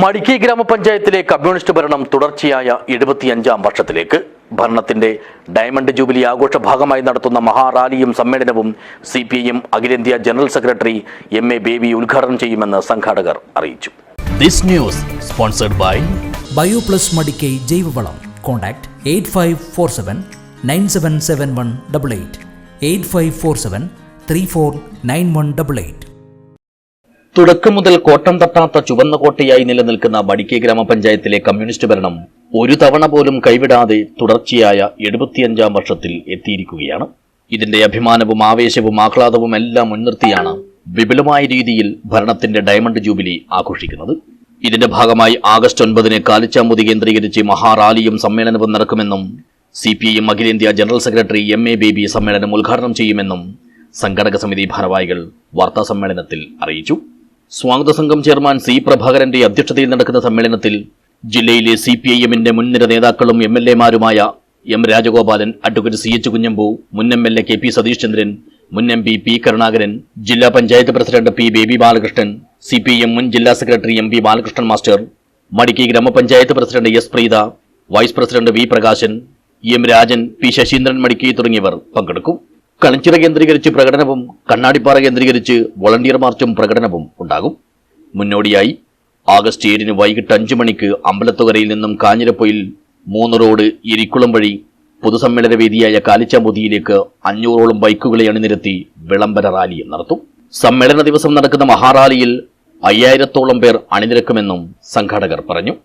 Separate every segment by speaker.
Speaker 1: മടിക്കൈ ഗ്രാമപഞ്ചായത്തിലെ കമ്മ്യൂണിസ്റ്റ് ഭരണം തുടർച്ചയായ 75-ാം വർഷത്തിലേക്ക്. ഭരണത്തിന്റെ ഡയമണ്ട് ജൂബിലി ആഘോഷ ഭാഗമായി നടത്തുന്ന മഹാറാലിയും സമ്മേളനവും CPIM അഖിലേന്ത്യാ ജനറൽ സെക്രട്ടറി MA ബേബി ഉദ്ഘാടനം ചെയ്യുമെന്ന് സംഘാടകർ അറിയിച്ചു.
Speaker 2: This news sponsored by
Speaker 3: BioPlus Madikkai ജൈവവളം. Contact 8547 977188 8547 349188.
Speaker 1: തുടക്കം മുതൽ കോട്ടം തട്ടാത്ത ചുവന്ന കോട്ടയായി നിലനിൽക്കുന്ന മടിക്കൈ ഗ്രാമപഞ്ചായത്തിലെ കമ്മ്യൂണിസ്റ്റ് ഭരണം ഒരു തവണ പോലും കൈവിടാതെ തുടർച്ചയായ 75-ാം വർഷത്തിൽ എത്തിയിരിക്കുകയാണ്. ഇതിന്റെ അഭിമാനവും ആവേശവും ആഹ്ലാദവും എല്ലാം മുൻനിർത്തിയാണ് വിപുലമായ രീതിയിൽ ഭരണത്തിന്റെ ഡയമണ്ട് ജൂബിലി ആഘോഷിക്കുന്നത്. ഇതിന്റെ ഭാഗമായി ആഗസ്റ്റ് 9-ന് കാലിച്ചാമ്പതി കേന്ദ്രീകരിച്ച് മഹാറാലിയും സമ്മേളനവും നടക്കുമെന്നും CPIM അഖിലേന്ത്യാ ജനറൽ സെക്രട്ടറി MA ബേബി സമ്മേളനം ഉദ്ഘാടനം ചെയ്യുമെന്നും സംഘാടക സമിതി ഭാരവാഹികൾ വാർത്താസമ്മേളനത്തിൽ അറിയിച്ചു. സ്വാഗത സംഘം ചെയർമാൻ C പ്രഭാകരന്റെ അധ്യക്ഷതയിൽ നടക്കുന്ന സമ്മേളനത്തിൽ ജില്ലയിലെ CPIM-ന്റെ മുൻനിര നേതാക്കളും MLA-മാരുമായ M Rajagopalan, advocate CH Kunhambu, മുൻ MLA KP സതീഷ് ചന്ദ്രൻ, മുൻ MP P കരുണാകരൻ, ജില്ലാ panchayat president P Baby Balakrishnan, CPIM മുൻ ജില്ലാ secretary MP Balakrishnan master, Madikai grama panchayat president S Preetha, vice president V Prakashan, M Rajan, P Sasheendran Madikai തുടങ്ങിയവർ പങ്കെടുക്കും. കളഞ്ചിറ കേന്ദ്രീകരിച്ച് പ്രകടനവും കണ്ണാടിപ്പാറ കേന്ദ്രീകരിച്ച് വോളണ്ടിയർ മാർച്ചും പ്രകടനവും ഉണ്ടാകും. മുന്നോടിയായി ആഗസ്റ്റ് 7-ന് വൈകിട്ട് 5 മണിക്ക് അമ്പലത്തുകരയിൽ നിന്നും കാഞ്ഞിരപ്പൊയിൽ 3 റോഡ് ഇരിക്കുളം വഴി പൊതുസമ്മേളന വേദിയായ കാലിച്ചാമ്പൊതിയിലേക്ക് 500ഓളം ബൈക്കുകളെ അണിനിരത്തി വിളംബര റാലിയും നടത്തും. സമ്മേളന ദിവസം നടക്കുന്ന മഹാറാലിയിൽ 5000-ഓളം പേർ അണിനിരക്കുമെന്നും സംഘാടകർ പറഞ്ഞു.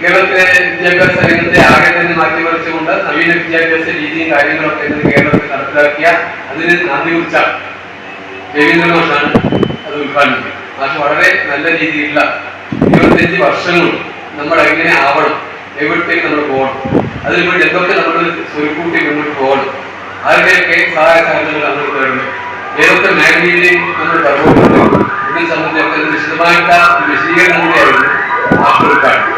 Speaker 4: കേരളത്തിലെ വിദ്യാഭ്യാസ രംഗത്തെ ആകെ തന്നെ മാറ്റിമറിച്ചുകൊണ്ട് നവീന വിദ്യാഭ്യാസ രീതിയും കാര്യങ്ങളൊക്കെ കേരളത്തിൽ നടപ്പിലാക്കിയ അതിന് നന്ദി കുറിച്ച രവീന്ദ്രൻ മാഷാണ് അത് ഉദ്ഘാടനം ചെയ്തത്. മാഷ് വളരെ നല്ല രീതിയിലുള്ള 25 വർഷങ്ങൾ നമ്മൾ എങ്ങനെ ആവണം, എവിടത്തേക്ക് നമ്മൾ പോകണം, അതിനുവേണ്ടി എന്തൊക്കെ നമ്മൾ സ്വരുക്കൂട്ടി മുന്നോട്ട് പോകണം, ആരുടെയൊക്കെ സഹായ സഹകരണങ്ങൾ നമ്മൾ തേടുന്നത്, ഏതൊക്കെ മേഖലയിലേക്ക് നമ്മൾ പരമോട്ടുന്നത് ഇതിനെ സംബന്ധിച്ചൊക്കെ വിശദമായിട്ട് വിശദീകരണം കൂടിയായിരുന്നു മാഷ് ഉദ്ഘാടനം.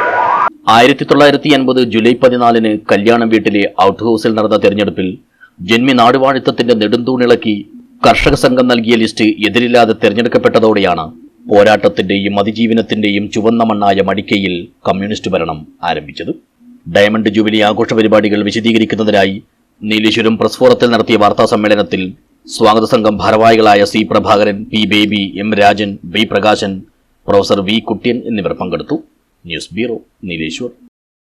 Speaker 1: 1980 ജൂലൈ 14-ന് കല്യാണം വീട്ടിലെ ഔട്ട് ഹൗസിൽ നടന്ന തെരഞ്ഞെടുപ്പിൽ ജന്മി നാടുവാഴിത്തത്തിന്റെ നെടുന്തൂണിളക്കി കർഷക സംഘം നൽകിയ ലിസ്റ്റ് എതിരില്ലാതെ തെരഞ്ഞെടുക്കപ്പെട്ടതോടെയാണ് പോരാട്ടത്തിന്റെയും അതിജീവനത്തിന്റെയും ചുവന്ന മണ്ണായ മടിക്കൈയിൽ കമ്മ്യൂണിസ്റ്റ് ഭരണം ആരംഭിച്ചത്. ഡയമണ്ട് ജൂബിലി ആഘോഷ പരിപാടികൾ വിശദീകരിക്കുന്നതിനായി നീലേശ്വരം പ്രസ് ഫോറത്തിൽ നടത്തിയ വാർത്താ സമ്മേളനത്തിൽ സ്വാഗത സംഘം ഭാരവാഹികളായ C Prabhakaran, P baby, M Rajan, V Prakashan, professor V കുട്ട്യൻ എന്നിവർ പങ്കെടുത്തു. News bureau, Nileshwar.